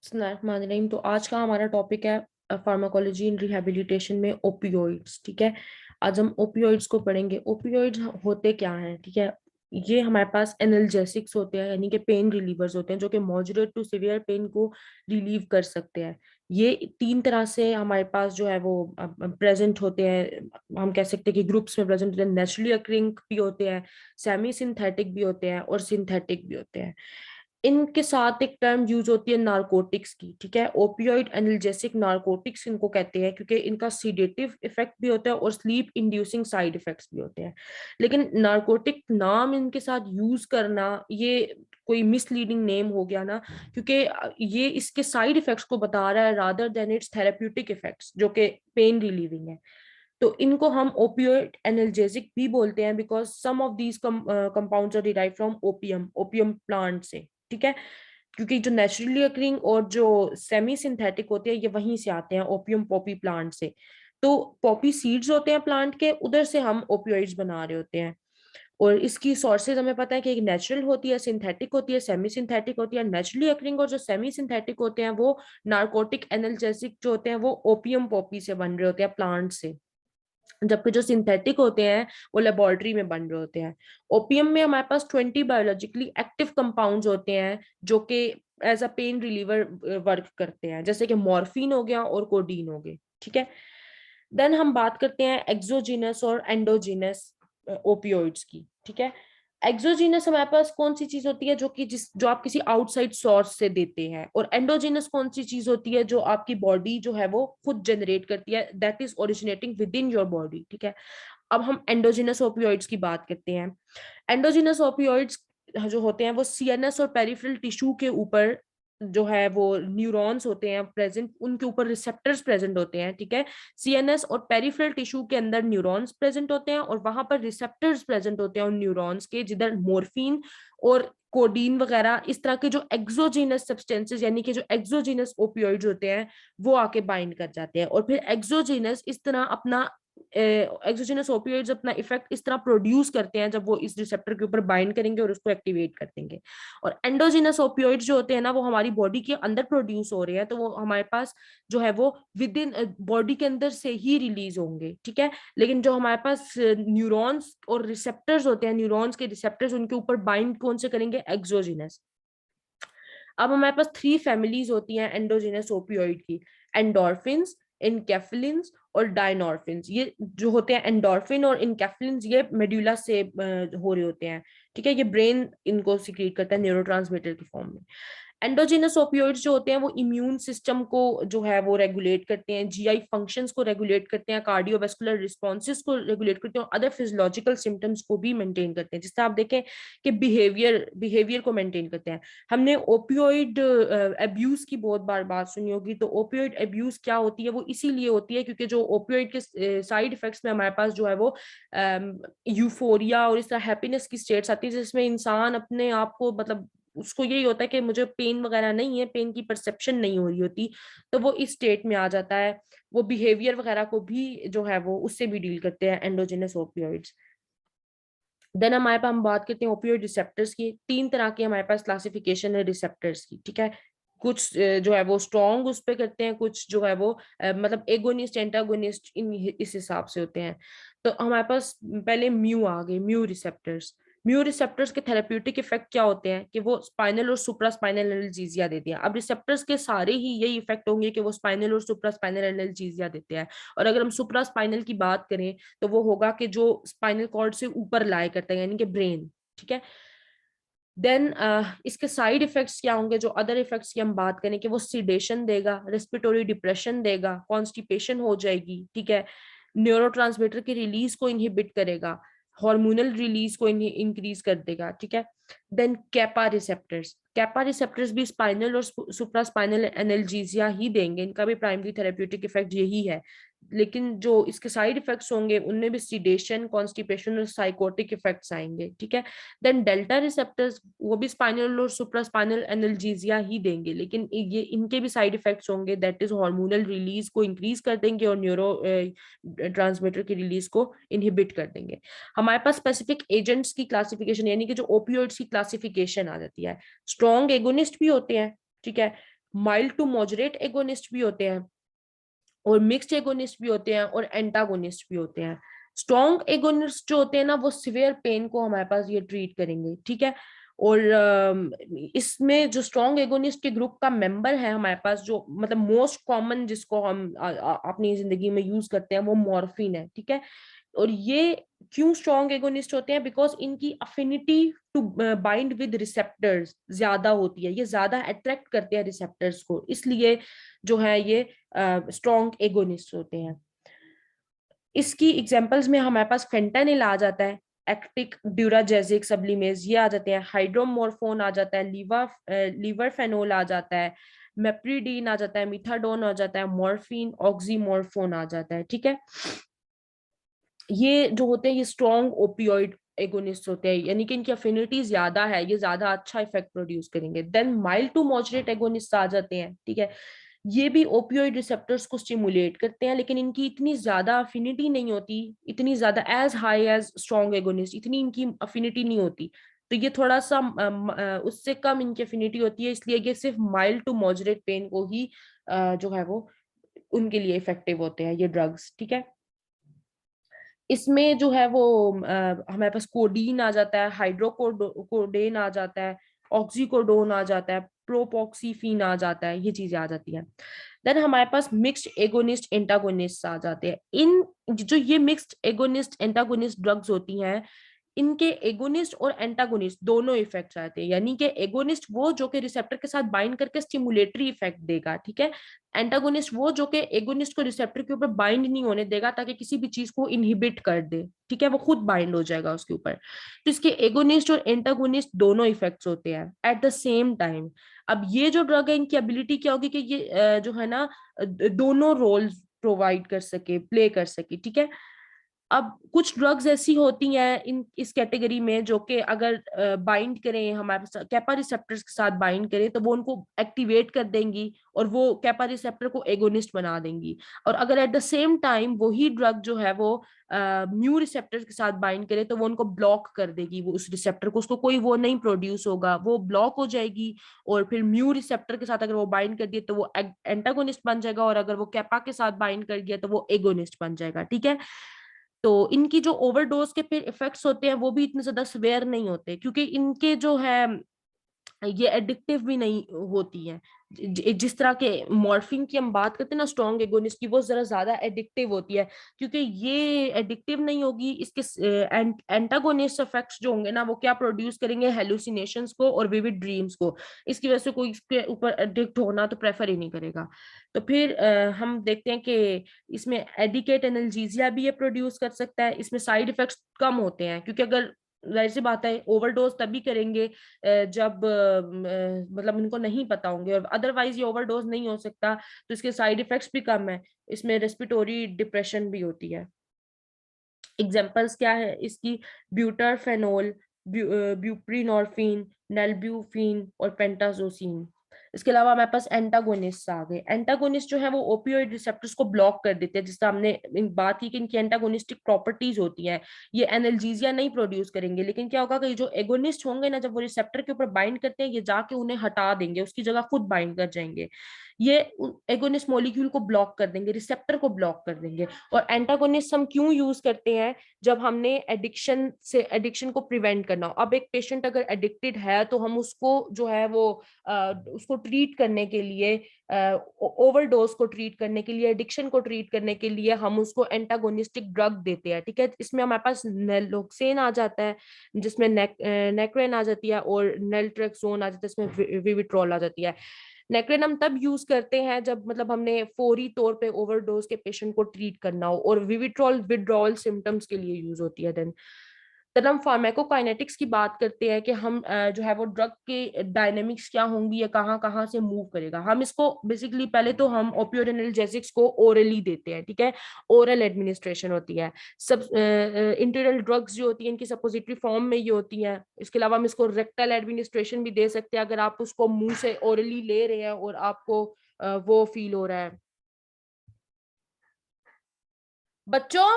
बिस्मिल्लाहिर्रहमानिर्रहीम। तो आज का हमारा टॉपिक है फार्माकोलॉजी इन रिहैबिलिटेशन में ओपियोइड्स। ठीक है, आज हम ओपियोइड्स को पढ़ेंगे। ओपियोइड्स होते क्या हैं? ठीक है, ये हमारे पास एनाल्जेसिक्स होते हैं, यानी कि पेन रिलीवर्स होते हैं, जो कि मॉडरेट टू सीवियर पेन को रिलीव कर सकते हैं। ये तीन तरह से हमारे पास जो है वो प्रेजेंट होते हैं। हम कह सकते हैं कि ग्रुप्स में प्रेजेंट होते हैं। नेचुरली अक्रिंग भी होते हैं, सेमी सिंथेटिक भी होते हैं और सिंथेटिक भी होते हैं। इनके साथ एक टर्म यूज होती है नारकोटिक्स की। ठीक है, ओपियोइड एनाल्जेसिक नारकोटिक्स इनको कहते हैं, क्योंकि इनका सीडेटिव इफेक्ट भी होता है और स्लीप इंड्यूसिंग साइड इफेक्ट्स भी होते हैं। लेकिन नारकोटिक नाम इनके साथ यूज करना ये कोई मिसलीडिंग नेम हो गया ना, क्योंकि ये इसके साइड इफेक्ट्स को बता रहा है rather than it's therapeutic effects, जो कि पेन रिलीविंग है। तो इनको हम ओपियोइड एनाल्जेसिक भी बोलते हैं, because some of these compounds are derive from opium, opium plant से। ठीक है, क्योंकि जो नेचुरली अकरिंग और जो सेमी सिंथेटिक होते हैं ये वहीं से आते हैं, ओपियम पॉपी प्लांट से। तो पॉपी सीड्स होते हैं प्लांट के, उधर से हम ओपियोइड्स बना रहे होते हैं। और इसकी सोर्सेज हमें पता है कि एक नेचुरल होती है, सिंथेटिक होती है, सेमी सिंथेटिक होती है। नेचुरली अकरिंग और जो सेमी सिंथेटिक होते हैं वो नार्कोटिक एनाल्जेसिक जो होते हैं वो ओपियम पॉपी से बन रहे होते हैं, प्लांट से। जबकि जो सिंथेटिक होते हैं वो लेबोरेटरी में बन रहे होते हैं। ओपियम में हमारे पास 20 बायोलॉजिकली एक्टिव कंपाउंड्स होते हैं, जो कि as a pain reliever work करते हैं, जैसे कि मॉर्फिन हो गया और कोडीन हो गए। ठीक है, देन हम बात करते हैं एक्सोजीनस और एंडोजीनस ओपियोइड्स की। ठीक है, एक्सोजीनस हमारे पास कौन सी चीज होती है जो आप किसी आउटसाइड सोर्स से देते हैं, और एंडोजीनस कौन सी चीज होती है जो आपकी बॉडी जो है वो खुद जनरेट करती है, that is originating with in your body. ठीक है, अब हम एंडोजिनस ओपियोइड्स की बात करते हैं। एंडोजिनस ओपियोइड्स जो होते हैं वो सीएनएस और पेरिफेरल टिश्यू के ऊपर जो है वो न्यूरॉन्स होते हैं प्रेजेंट, उनके ऊपर रिसेप्टर्स प्रेजेंट होते हैं। ठीक है, सीएनएस और पेरिफेरल टिश्यू के अंदर न्यूरॉन्स प्रेजेंट होते हैं और वहां पर रिसेप्टर्स प्रेजेंट होते हैं उन न्यूरॉन्स के, जिधर मोर्फिन और कोडीन वगैरह इस तरह के जो एक्सोजीनस सब्सटेंसेस, यानी कि जो एक्सोजीनस ओपियोइड्स होते हैं, वो आके बाइंड कर जाते हैं। और फिर एक्सोजीनस इस तरह अपना एक्सोजेनस ओपियोइड्स अपना इफेक्ट इस तरह प्रोड्यूस करते हैं जब वो इस रिसेप्टर के ऊपर बाइंड करेंगे और उसको एक्टिवेट कर देंगे। और एंडोजिनस ओपियोइड्स जो होते हैं ना, वो हमारी बॉडी के अंदर प्रोड्यूस हो रहे हैं, तो वो हमारे पास जो है वो विद इन बॉडी के अंदर से ही रिलीज होंगे। ठीक है, लेकिन जो हमारे पास न्यूरॉन्स और रिसेप्टर्स होते हैं, न्यूरॉन्स के रिसेप्टर्स उनके ऊपर बाइंड कौन से करेंगे? एक्सोजिनस। अब हमारे पास थ्री फैमिलीज होती हैं एंडोजिनस ओपियोइड की: एंडोर्फिन्स, इनकेफ्लिन्स और डायनोर्फिन्स। ये जो होते हैं एंडोर्फिन और इनकेफ्लिन्स, ये मेडुला से हो रहे होते हैं। ठीक है, ये ब्रेन इनको सिक्रीट करता है न्यूरोट्रांसमीटर की फॉर्म में। एंडोजिनस ओपियोइड्स जो होते हैं वो इम्यून सिस्टम को जो है वो रेगुलेट करते हैं, जीआई फंक्शंस को रेगुलेट करते हैं, कार्डियोवास्कुलर रिस्पॉन्सेस को रेगुलेट करते हैं और अदर फिजियोलॉजिकल सिम्टम्स को भी मेंटेन करते हैं। जिससे आप देखें कि बिहेवियर को मेंटेन करते हैं। हमने ओपियोइड अब्यूज की बहुत बार बात सुनी होगी। तो ओपियोइड अब्यूज क्या होती है? वो इसीलिए होती है क्योंकि जो ओपियोइड के साइड इफेक्ट्स में हमारे पास जो है वो यूफोरिया और इस तरह हैप्पीनेस की स्टेट्स आती है, जिसमें इंसान अपने आप को मतलब उसको यही होता है कि मुझे पेन वगैरह नहीं है, पेन की परसेप्शन नहीं हो रही होती, तो वो इस स्टेट में आ जाता है। वो बिहेवियर वगैरह को भी जो है वो उससे भी डील करते हैं एंडोजिनस ओपियोइड्स। देन हमारे पास हम बात करते हैं ओपियोइड रिसेप्टर्स की। तीन तरह की हमारे पास क्लासिफिकेशन है रिसेप्टर्स की। ठीक है, कुछ जो है वो स्ट्रॉन्ग उस पे करते हैं, कुछ जो है वो मतलब एगोनिस्ट एंटागोनिस्ट इन इस हिसाब से होते हैं। तो हमारे पास पहले म्यू आ गए, म्यू रिसेप्टर्स। म्यू रिसेप्टर्स के थेरेप्यूटिक इफेक्ट क्या होते हैं कि वो स्पाइनल और सुप्रा स्पाइनल एनाल्जेसिया देते हैं। अब रिसेप्टर्स के सारे ही यही इफेक्ट होंगे कि वो स्पाइनल और सुप्रा स्पाइनल एनाल्जेसिया देते हैं। और अगर हम सुप्रा स्पाइनल की बात करें तो वो होगा कि जो स्पाइनल कॉर्ड से ऊपर लाई करता है, यानी कि ब्रेन। ठीक है, देन इसके साइड इफेक्ट्स क्या होंगे? जो अदर इफेक्ट्स की हम बात करें कि वो सिडेशन देगा, रेस्पिरेटरी डिप्रेशन देगा, कॉन्स्टिपेशन हो जाएगी। ठीक है, न्यूरोट्रांसमीटर की रिलीज को इनहिबिट करेगा, हार्मोनल रिलीज को इंक्रीज कर देगा। ठीक है, देन कैपा रिसेप्टर्स भी स्पाइनल और सुप्रा स्पाइनल एनाल्जेसिया ही देंगे, इनका भी प्राइमरी थेरेप्यूटिक इफेक्ट यही है। लेकिन जो इसके साइड इफेक्ट्स होंगे उनमें भी सिडेशन, कॉन्स्टिपेशन और साइकोटिक इफेक्ट्स आएंगे। ठीक है, देन डेल्टा रिसेप्टर्स वो भी स्पाइनल और सुप्रा स्पाइनल एनाल्जेसिया ही देंगे, लेकिन ये इनके भी साइड इफेक्ट्स होंगे, दैट इज हार्मोनल रिलीज को इंक्रीज कर देंगे और न्यूरो ट्रांसमीटर की रिलीज को इनहिबिट कर देंगे। हमारे पास स्पेसिफिक एजेंट्स की क्लासिफिकेशन, यानी कि जो ओपियोइड्स की क्लासिफिकेशन आ जाती है। स्ट्रॉन्ग एगोनिस्ट भी होते हैं। ठीक है, माइल्ड टू मॉडरेट एगोनिस्ट भी होते हैं और मिक्स्ड एगोनिस्ट भी होते हैं और एंटागोनिस्ट भी होते हैं। स्ट्रॉन्ग एगोनिस्ट जो होते हैं ना वो सिवियर पेन को हमारे पास ये ट्रीट करेंगे, ठीक है। और इसमें जो स्ट्रॉन्ग एगोनिस्ट के ग्रुप का मेंबर है हमारे पास, जो मतलब मोस्ट कॉमन जिसको हम अपनी जिंदगी में यूज करते हैं, वो मॉर्फिन है, ठीक है। और ये क्यों स्ट्रॉन्ग एगोनिस्ट होते हैं? बिकॉज इनकी affinity to bind with receptors ज्यादा होती है, ये ज्यादा अट्रैक्ट करते हैं रिसेप्टर्स को, इसलिए जो है ये स्ट्रॉन्ग एगोनिस्ट होते हैं। इसकी एग्जांपल्स में हमारे पास फेंटानिल आ जाता है, एक्टिक ड्यूराजेजिक सब्लिमेज ये आ जाते हैं, हाइड्रोमोरफोन आ जाता है, लीवरफेनोल आ जाता है, मेप्रिडीन आ जाता है, मिथाडोन आ जाता है, मॉर्फिन, ऑक्सीमोरफोन आ जाता है, ठीक है। ये जो होते हैं ये स्ट्रॉन्ग ओपियोइड एगोनिस्ट होते हैं, यानी कि इनकी अफिनिटी ज्यादा है, ये ज्यादा अच्छा इफेक्ट प्रोड्यूस करेंगे। Then mild to moderate agonist आ जाते हैं, ठीक है। ये भी ओपियोइड रिसेप्टर्स को स्टिमुलेट करते हैं, लेकिन इनकी इतनी ज्यादा अफिनिटी नहीं होती, इतनी ज्यादा as high as strong agonist, इतनी इनकी अफिनिटी नहीं होती। तो ये थोड़ा सा उससे कम इनकी अफिनिटी होती है, इसलिए ये सिर्फ माइल्ड टू मॉडरेट पेन को ही जो है वो उनके लिए इफेक्टिव होते हैं ये ड्रग्स, ठीक है। इसमें जो है वो हमारे पास कोडीन आ जाता है, हाइड्रोकोडेन आ जाता है, ऑक्सीकोडोन आ जाता है, प्रोपोक्सीफीन आ जाता है, ये चीजें आ जाती है। देन हमारे पास मिक्स्ड एगोनिस्ट एंटागोनिस्ट आ जाते हैं। इन जो ये मिक्स्ड एगोनिस्ट एंटागोनिस्ट ड्रग्स होती हैं, इनके एगोनिस्ट और एंटागोनिस्ट दोनों इफेक्ट्स आते हैं, यानी कि एगोनिस्ट वो जो कि रिसेप्टर के साथ बाइंड करके स्टिमुलेटरी इफेक्ट देगा, ठीक है। एंटागोनिस्ट वो जो कि एगोनिस्ट को रिसेप्टर के ऊपर बाइंड नहीं होने देगा ताकि किसी भी चीज को इनहिबिट कर दे, ठीक है, वो खुद बाइंड हो जाएगा उसके ऊपर। तो इसके एगोनिस्ट और एंटागोनिस्ट दोनों इफेक्ट्स होते हैं एट द सेम टाइम। अब ये जो ड्रग है इनकी एबिलिटी क्या होगी कि ये जो है ना दोनों रोल्स प्रोवाइड कर सके, प्ले कर सके, ठीक है। अब कुछ ड्रग्स ऐसी होती हैं इन इस कैटेगरी में जो कि अगर बाइंड करें हमारे कैपा रिसेप्टर्स के साथ बाइंड करें तो वो उनको एक्टिवेट कर देंगी और वो कैपा रिसेप्टर को एगोनिस्ट बना देंगी। और अगर एट द सेम टाइम वही ड्रग जो है वो म्यू रिसेप्टर्स के साथ बाइंड करे तो वो उनको ब्लॉक कर देगी, वो उस रिसेप्टर को, उसको कोई वो नहीं प्रोड्यूस होगा, वो ब्लॉक हो जाएगी। और फिर म्यू रिसेप्टर के साथ अगर वो बाइंड कर दिए तो वो एंटागोनिस्ट बन जाएगा, और अगर वो कैपा के साथ बाइंड कर दिया तो वो एगोनिस्ट बन जाएगा, ठीक है। तो इनकी जो ओवरडोज के फिर इफेक्ट्स होते हैं वो भी इतने ज्यादा सिवियर नहीं होते, क्योंकि इनके जो है ये एडिक्टिव भी नहीं होती है। जिस तरह के मॉर्फिन की हम बात करते हैं ना स्ट्रॉन्ग एगोनिस्ट की, वो जरा ज्यादा एडिक्टिव होती है, क्योंकि ये एडिक्टिव नहीं होगी। इसके एंटागोनिस्ट इफेक्ट्स जो होंगे ना वो क्या प्रोड्यूस करेंगे, हेलुसिनेशंस को और विविड ड्रीम्स को। इसकी वजह से कोई इसके ऊपर एडिक्ट होना तो प्रेफर ही नहीं करेगा। तो फिर हम देखते हैं कि इसमें एडिकेट एनाल्जेसिया भी ये प्रोड्यूस कर सकता है। इसमें साइड इफेक्ट्स कम होते हैं, क्योंकि अगर जाहिर सी बात है ओवरडोज तभी करेंगे जब मतलब इनको नहीं पता होंगे, और अदरवाइज ये ओवरडोज नहीं हो सकता। तो इसके साइड इफेक्ट्स भी कम है, इसमें रेस्पिरेटरी डिप्रेशन भी होती है। एग्जांपल्स क्या है इसकी? ब्यूटाफेनोल, ब्यूप्रीनॉर्फिन, नेल्ब्यूफिन और पेंटाजोसिन। इसके अलावा हमारे पास एंटागोनिस्ट आ गए। एंटागोनिस्ट जो है वो ओपियोइड रिसेप्टर्स को ब्लॉक कर देते हैं, जिससे हमने बात की कि इनकी एंटागोनिस्टिक प्रॉपर्टीज होती हैं। ये एनाल्जेसिया नहीं प्रोड्यूस करेंगे, लेकिन क्या होगा कि जो एगोनिस्ट होंगे ना, जब वो रिसेप्टर के ऊपर बाइंड करते हैं ये जाके उन्हें हटा देंगे, उसकी जगह खुद बाइंड कर जाएंगे। ये एगोनिस्ट मॉलिक्यूल को ब्लॉक कर देंगे, रिसेप्टर को ब्लॉक कर देंगे। और एंटागोनिस्ट हम क्यों यूज करते हैं? जब हमने एडिक्शन को प्रिवेंट करना हो। अब एक पेशेंट अगर एडिक्टेड है तो हम उसको जो है वो उसको ट्रीट करने के लिए, ओवरडोज को ट्रीट करने के लिए, एडिक्शन को ट्रीट करने के लिए हम उसको एंटागोनिस्टिक ड्रग देते हैं, ठीक है। इसमें हमारे पास नेलोक्सेन आ जाता है, जिसमें नेक्रेन आ जाती है, और नेल्ट्रेक्सोन आ जाता है, इसमें विविट्रॉल आ जाती है। नेक्रेन हम तब यूज करते हैं जब मतलब हमने फौरी तौर पे ओवरडोज के पेशेंट को ट्रीट करना हो, और विविट्रॉल विड्रॉल सिम्टम्स के लिए यूज होती है। देन हम फार्माकोकाइनेटिक्स की बात करते हैं कि हम जो है वो ड्रग के डायनेमिक्स क्या होंगी या कहाँ कहाँ से मूव करेगा। हम इसको बेसिकली पहले तो हम ओपियोइड एनाल्जेसिक्स को ओरली देते हैं, ठीक है, ओरल एडमिनिस्ट्रेशन होती है। सब इंटीरियल ड्रग्स जो होती है इनकी सपोजिटरी फॉर्म में ये होती हैं। इसके अलावा हम इसको रेक्टल एडमिनिस्ट्रेशन भी दे सकते हैं, अगर आप उसको मुंह से ओरली ले रहे हैं और आपको वो फील हो रहा है। बच्चों